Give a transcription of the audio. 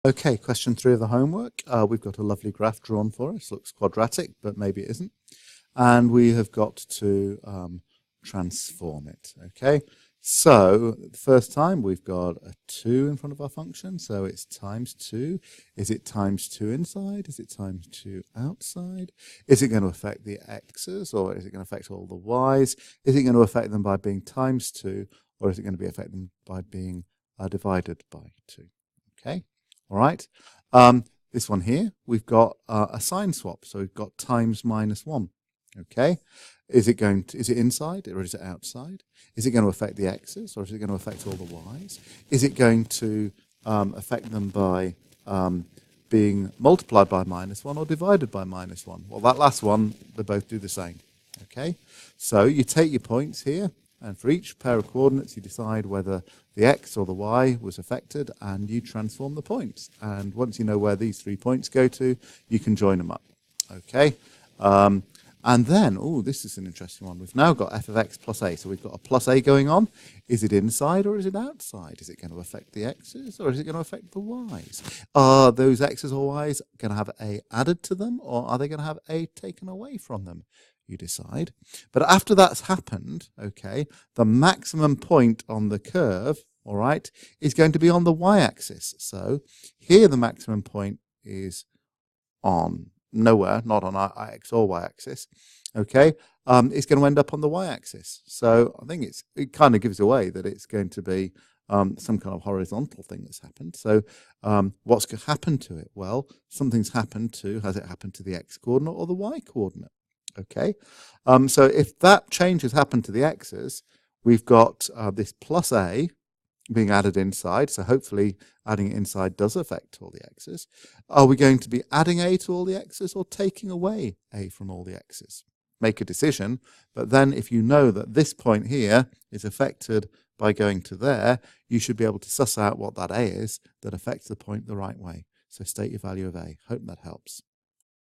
Okay, question 3 of the homework. We've got a lovely graph drawn for us. Looks quadratic, but maybe it isn't. And we have got to transform it. Okay, so the first time we've got a 2 in front of our function, so it's times 2. Is it times 2 inside? Is it times 2 outside? Is it going to affect the x's, or is it going to affect all the y's? Is it going to affect them by being times 2, or is it going to be affect them by being divided by 2? Okay. All right. This one here, we've got a sign swap. So we've got times minus 1. Okay. Is it inside or is it outside? Is it going to affect the x's or is it going to affect all the y's? Is it going to affect them by being multiplied by minus 1 or divided by minus 1? Well, that last one, they both do the same. Okay. So you take your points here. And for each pair of coordinates, you decide whether the x or the y was affected, and you transform the points. And once you know where these 3 points go to, you can join them up. Okay? And then, oh, this is an interesting one. We've now got f of x plus a. So we've got a plus a going on. Is it inside or is it outside? Is it going to affect the x's or is it going to affect the y's? Are those x's or y's going to have a added to them, or are they going to have a taken away from them? You decide. But after that's happened, okay, the maximum point on the curve, all right, is going to be on the y-axis. So here the maximum point is on nowhere, not on our x or y-axis, okay. It's going to end up on the y-axis. So I think it kind of gives away that it's going to be some kind of horizontal thing that's happened. So what's happened to it? Well, something's happened to, has it happened to the x coordinate or the y coordinate? Okay, so if that change has happened to the x's, we've got this plus a being added inside, so hopefully adding it inside does affect all the x's. Are we going to be adding a to all the x's or taking away a from all the x's? Make a decision, but then if you know that this point here is affected by going to there, you should be able to suss out what that a is that affects the point the right way. So state your value of a. Hope that helps.